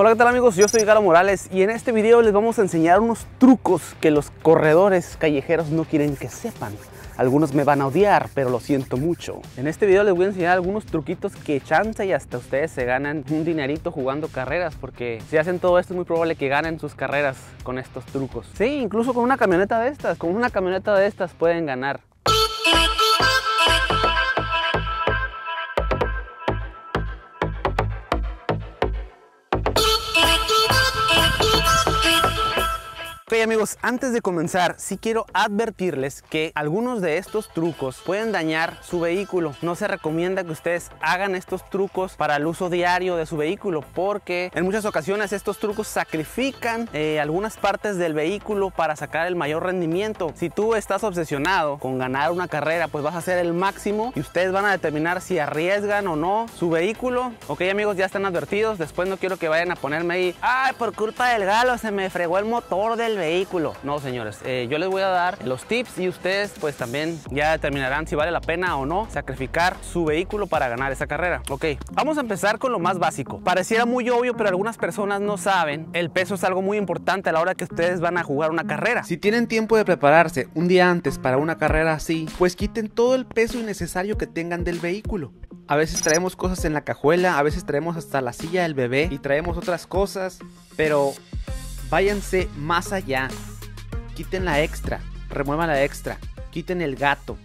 Hola, ¿qué tal amigos? Yo soy Galo Morales y en este video les vamos a enseñar unos trucos que los corredores callejeros no quieren que sepan. Algunos me van a odiar, pero lo siento mucho. En este video les voy a enseñar algunos truquitos que chance y hasta ustedes se ganan un dinerito jugando carreras, porque si hacen todo esto es muy probable que ganen sus carreras con estos trucos. Sí, incluso con una camioneta de estas, pueden ganar. Ok amigos, antes de comenzar, sí quiero advertirles que algunos de estos trucos pueden dañar su vehículo. No se recomienda que ustedes hagan estos trucos para el uso diario de su vehículo, porque en muchas ocasiones estos trucos sacrifican algunas partes del vehículo para sacar el mayor rendimiento. Si tú estás obsesionado con ganar una carrera, pues vas a hacer el máximo y ustedes van a determinar si arriesgan o no su vehículo. Ok amigos, ya están advertidos. Después no quiero que vayan a ponerme ahí, ay, por culpa del Galo se me fregó el motor del vehículo. No señores, yo les voy a dar los tips y ustedes pues también ya determinarán si vale la pena o no sacrificar su vehículo para ganar esa carrera. Ok, vamos a empezar con lo más básico. Pareciera muy obvio, pero algunas personas no saben. El peso es algo muy importante a la hora que ustedes van a jugar una carrera. Si tienen tiempo de prepararse un día antes para una carrera así, pues quiten todo el peso innecesario que tengan del vehículo. A veces traemos cosas en la cajuela, a veces traemos hasta la silla del bebé y traemos otras cosas, pero váyanse más allá. Quiten la extra, remuevan la extra, quiten el gato,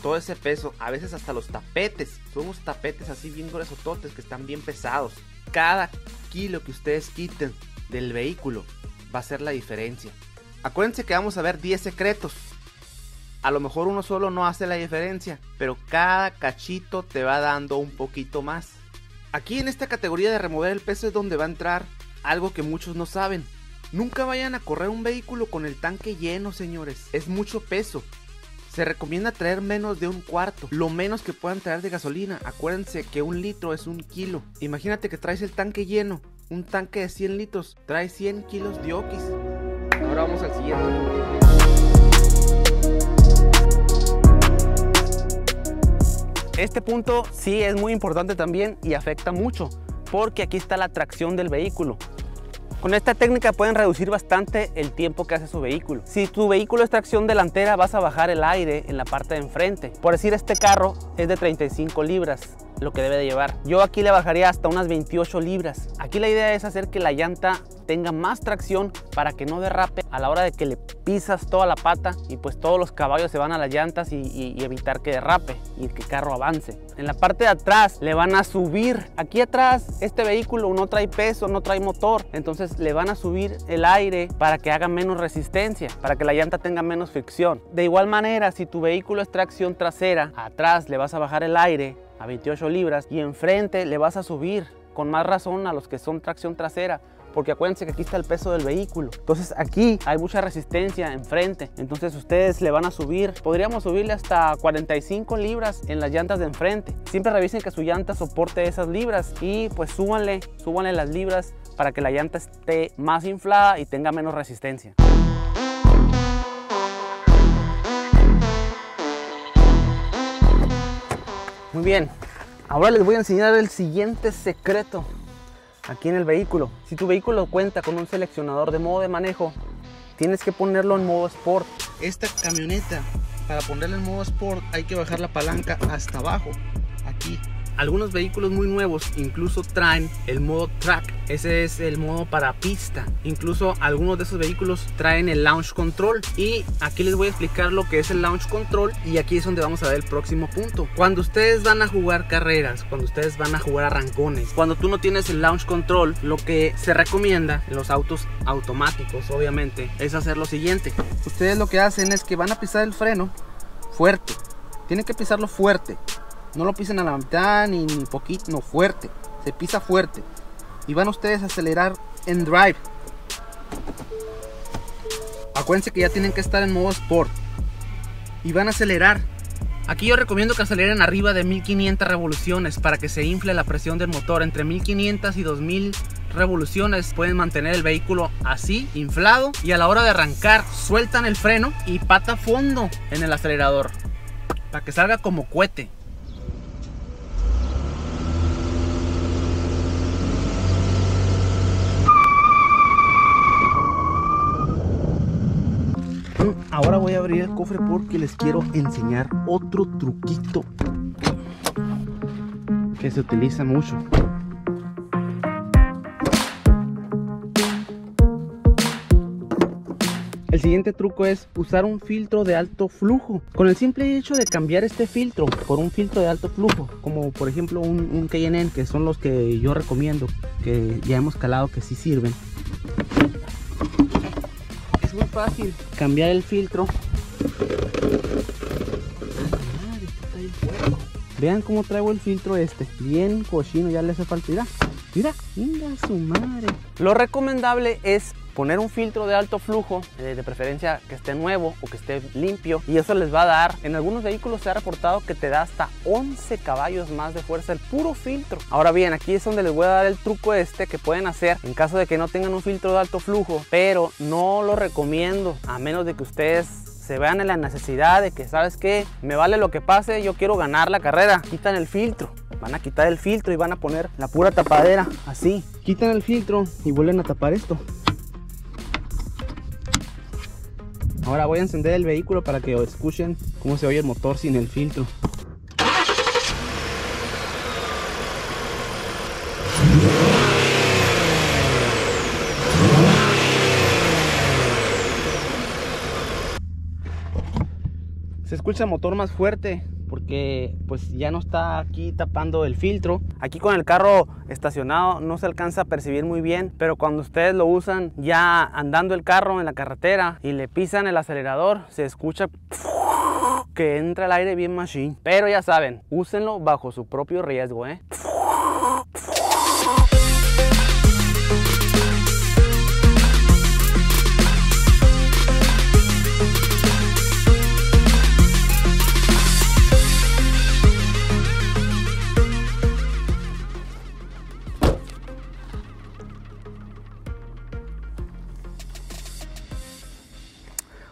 todo ese peso, a veces hasta los tapetes. Son unos tapetes así bien gruesototes que están bien pesados. Cada kilo que ustedes quiten del vehículo va a ser la diferencia. Acuérdense que vamos a ver 10 secretos. A lo mejor uno solo no hace la diferencia, pero cada cachito te va dando un poquito más. Aquí en esta categoría de remover el peso es donde va a entrar algo que muchos no saben. Nunca vayan a correr un vehículo con el tanque lleno, señores. Es mucho peso. Se recomienda traer menos de un cuarto. Lo menos que puedan traer de gasolina. Acuérdense que 1 litro es 1 kilo. Imagínate que traes el tanque lleno. Un tanque de 100 litros. Trae 100 kilos de oquis. Ahora vamos al siguiente. Este punto sí es muy importante también y afecta mucho, porque aquí está la tracción del vehículo. Con esta técnica pueden reducir bastante el tiempo que hace su vehículo. Si tu vehículo es tracción delantera, vas a bajar el aire en la parte de enfrente. Por decir, este carro es de 35 libras, lo que debe de llevar. Yo aquí le bajaría hasta unas 28 libras. Aquí la idea es hacer que la llanta tenga más tracción para que no derrape a la hora de que le pisas toda la pata y pues todos los caballos se van a las llantas y evitar que derrape y que el carro avance. En la parte de atrás le van a subir. Aquí atrás este vehículo no trae peso, no trae motor, entonces le van a subir el aire para que haga menos resistencia, para que la llanta tenga menos fricción. De igual manera, si tu vehículo es tracción trasera, atrás le vas a bajar el aire a 28 libras y enfrente le vas a subir con más razón a los que son tracción trasera, porque acuérdense que aquí está el peso del vehículo. Entonces aquí hay mucha resistencia enfrente, entonces ustedes le van a subir, podríamos subirle hasta 45 libras en las llantas de enfrente. Siempre revisen que su llanta soporte esas libras y pues súbanle las libras para que la llanta esté más inflada y tenga menos resistencia. Muy bien, ahora les voy a enseñar el siguiente secreto. Aquí en el vehículo, si tu vehículo cuenta con un seleccionador de modo de manejo, tienes que ponerlo en modo Sport. Esta camioneta, para ponerla en modo Sport, hay que bajar la palanca hasta abajo, aquí. Algunos vehículos muy nuevos incluso traen el modo Track. Ese es el modo para pista. Incluso algunos de esos vehículos traen el Launch Control. Y aquí les voy a explicar lo que es el Launch Control. Y aquí es donde vamos a ver el próximo punto. Cuando ustedes van a jugar carreras, cuando ustedes van a jugar arrancones, cuando tú no tienes el Launch Control, lo que se recomienda en los autos automáticos, obviamente, es hacer lo siguiente. Ustedes lo que hacen es que van a pisar el freno fuerte. Tienen que pisarlo fuerte. No lo pisen a la mitad ni poquito, no, fuerte. Se pisa fuerte. Y van ustedes a acelerar en drive. Acuérdense que ya tienen que estar en modo Sport. Y van a acelerar. Aquí yo recomiendo que aceleren arriba de 1500 revoluciones para que se infle la presión del motor. Entre 1500 y 2000 revoluciones pueden mantener el vehículo así, inflado. Y a la hora de arrancar, sueltan el freno y pata a fondo en el acelerador, para que salga como cohete. Ahora voy a abrir el cofre porque les quiero enseñar otro truquito que se utiliza mucho. El siguiente truco es usar un filtro de alto flujo. Con el simple hecho de cambiar este filtro por un filtro de alto flujo, como por ejemplo un K&N, que son los que yo recomiendo, que ya hemos calado que sí sirven. Es muy fácil cambiar el filtro. Vean cómo traigo el filtro este, bien cochino, ya le hace falta. Mira su madre. Lo recomendable es poner un filtro de alto flujo, de preferencia que esté nuevo o que esté limpio, y eso les va a dar, en algunos vehículos se ha reportado que te da hasta 11 caballos más de fuerza el puro filtro. Ahora bien, aquí es donde les voy a dar el truco este que pueden hacer en caso de que no tengan un filtro de alto flujo, pero no lo recomiendo a menos de que ustedes se vean en la necesidad de que, ¿sabes qué? Me vale lo que pase, yo quiero ganar la carrera. Quitan el filtro, van a quitar el filtro y van a poner la pura tapadera, así. Quitan el filtro y vuelven a tapar esto. Ahora voy a encender el vehículo para que escuchen cómo se oye el motor sin el filtro. Se escucha el motor más fuerte porque pues ya no está aquí tapando el filtro. Aquí con el carro estacionado no se alcanza a percibir muy bien, pero cuando ustedes lo usan ya andando el carro en la carretera y le pisan el acelerador, se escucha que entra el aire bien machine. Pero ya saben, úsenlo bajo su propio riesgo, ¿eh?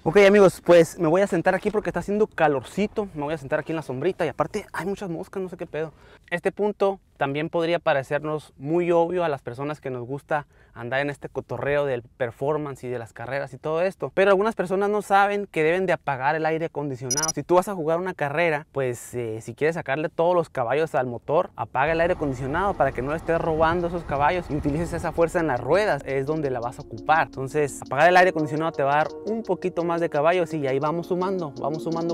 Ok amigos, pues me voy a sentar aquí porque está haciendo calorcito. Me voy a sentar aquí en la sombrita y aparte hay muchas moscas, no sé qué pedo. Este punto también podría parecernos muy obvio a las personas que nos gusta andar en este cotorreo del performance y de las carreras y todo esto. Pero algunas personas no saben que deben de apagar el aire acondicionado. Si tú vas a jugar una carrera, pues si quieres sacarle todos los caballos al motor, apaga el aire acondicionado para que no le estés robando esos caballos y utilices esa fuerza en las ruedas. Es donde la vas a ocupar. Entonces, apagar el aire acondicionado te va a dar un poquito más de caballos y ahí vamos sumando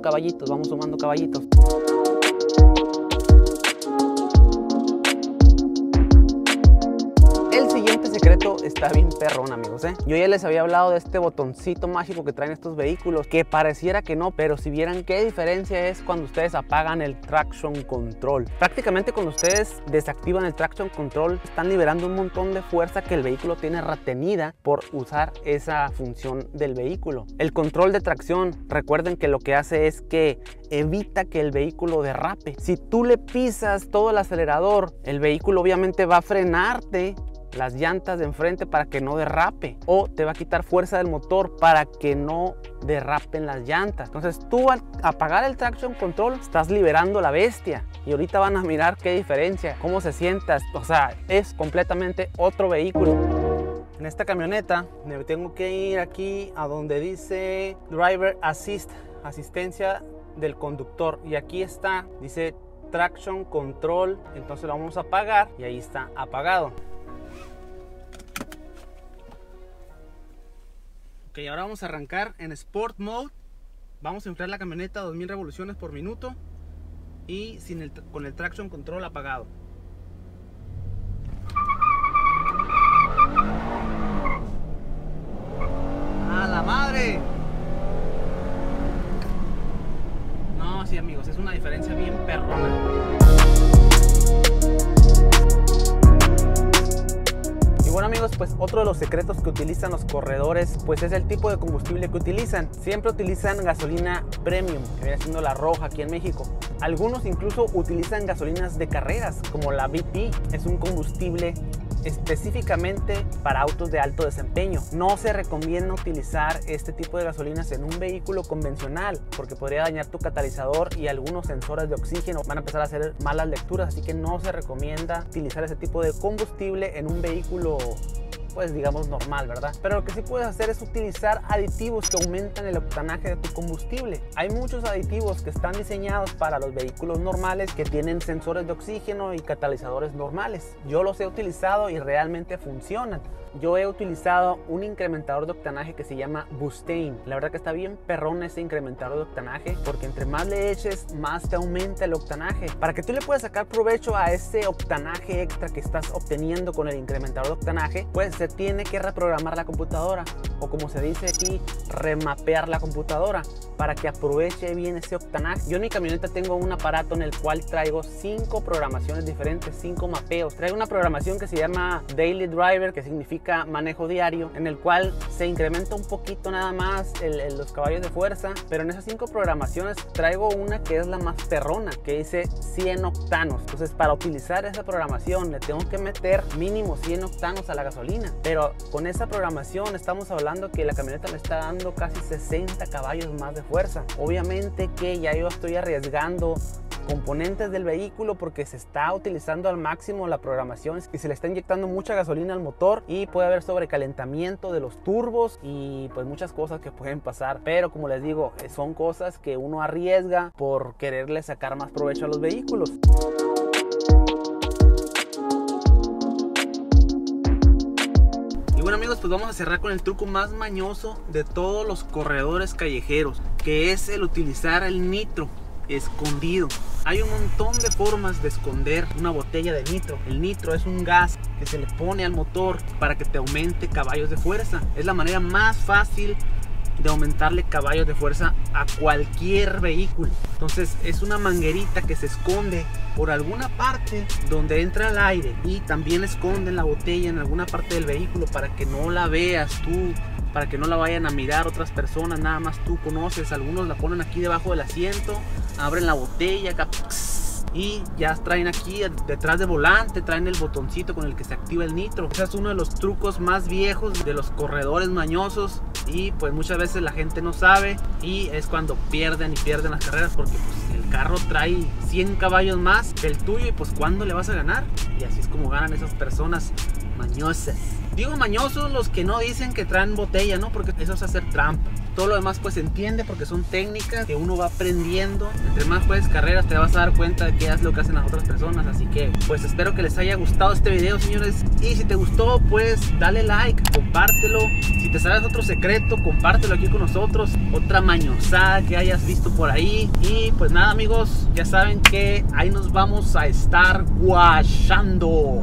caballitos, vamos sumando caballitos. Secreto está bien perrón amigos, Yo ya les había hablado de este botoncito mágico que traen estos vehículos, que pareciera que no, pero si vieran qué diferencia es cuando ustedes apagan el traction control. Prácticamente cuando ustedes desactivan el traction control están liberando un montón de fuerza que el vehículo tiene retenida por usar esa función del vehículo. El control de tracción, recuerden que lo que hace es que evita que el vehículo derrape. Si tú le pisas todo el acelerador, el vehículo obviamente va a frenarte las llantas de enfrente para que no derrape, o te va a quitar fuerza del motor para que no derrapen las llantas. Entonces tú al apagar el traction control estás liberando la bestia y ahorita van a mirar qué diferencia, cómo se sienta. O sea, es completamente otro vehículo. En esta camioneta me tengo que ir aquí a donde dice Driver Assist, asistencia del conductor, y aquí está, dice Traction Control. Entonces lo vamos a apagar y ahí está apagado. Ok, ahora vamos a arrancar en Sport Mode. Vamos a inflar la camioneta a 2000 revoluciones por minuto y con el Traction Control apagado. ¡A la madre! No, sí amigos, es una diferencia bien perrona. Bueno amigos, pues otro de los secretos que utilizan los corredores pues es el tipo de combustible que utilizan. Siempre utilizan gasolina premium, que viene siendo la roja aquí en México. Algunos incluso utilizan gasolinas de carreras como la BP. Es un combustible específicamente para autos de alto desempeño. No se recomienda utilizar este tipo de gasolinas en un vehículo convencional porque podría dañar tu catalizador y algunos sensores de oxígeno van a empezar a hacer malas lecturas, así que no se recomienda utilizar ese tipo de combustible en un vehículo pues digamos normal, ¿verdad? Pero lo que sí puedes hacer es utilizar aditivos que aumentan el octanaje de tu combustible. Hay muchos aditivos que están diseñados para los vehículos normales que tienen sensores de oxígeno y catalizadores normales. Yo los he utilizado y realmente funcionan. Yo he utilizado un incrementador de octanaje que se llama Bustane. La verdad que está bien perrón ese incrementador de octanaje, porque entre más le eches, más te aumenta el octanaje. Para que tú le puedas sacar provecho a ese octanaje extra que estás obteniendo con el incrementador de octanaje, pues se tiene que reprogramar la computadora, o como se dice aquí, remapear la computadora para que aproveche bien ese octanaje. Yo en mi camioneta tengo un aparato en el cual traigo 5 programaciones diferentes, 5 mapeos. Traigo una programación que se llama Daily Driver, que significa manejo diario, en el cual se incrementa un poquito nada más los caballos de fuerza, pero en esas 5 programaciones traigo una que es la más perrona, que dice 100 octanos. Entonces, para utilizar esa programación le tengo que meter mínimo 100 octanos a la gasolina, pero con esa programación estamos hablando que la camioneta me está dando casi 60 caballos más de fuerza. Obviamente que ya yo estoy arriesgando componentes del vehículo porque se está utilizando al máximo la programación y se le está inyectando mucha gasolina al motor, y puede haber sobrecalentamiento de los turbos y pues muchas cosas que pueden pasar. Pero como les digo, son cosas que uno arriesga por quererle sacar más provecho a los vehículos. Y bueno amigos, pues vamos a cerrar con el truco más mañoso de todos los corredores callejeros, que es el utilizar el nitro escondido. Hay un montón de formas de esconder una botella de nitro. El nitro es un gas que se le pone al motor para que te aumente caballos de fuerza. Es la manera más fácil de aumentarle caballos de fuerza a cualquier vehículo. Entonces es una manguerita que se esconde por alguna parte donde entra el aire, y también esconden la botella en alguna parte del vehículo para que no la veas tú, para que no la vayan a mirar otras personas, nada más tú conoces. Algunos la ponen aquí debajo del asiento, abren la botella acá, y ya traen aquí detrás del volante, traen el botoncito con el que se activa el nitro. Ese es uno de los trucos más viejos de los corredores mañosos, y pues muchas veces la gente no sabe, y es cuando pierden las carreras, porque pues el carro trae 100 caballos más que el tuyo, y pues ¿cuándo le vas a ganar? Y así es como ganan esas personas mañosas. Digo mañosos los que no dicen que traen botella, ¿no? Porque eso es hacer trampa. Todo lo demás pues se entiende porque son técnicas que uno va aprendiendo. Entre más juegues carreras te vas a dar cuenta de qué es lo que hacen las otras personas. Así que pues espero que les haya gustado este video, señores. Y si te gustó, pues dale like, compártelo. Si te sabes otro secreto, compártelo aquí con nosotros. Otra mañosada que hayas visto por ahí. Y pues nada amigos, ya saben que ahí nos vamos a estar guachando.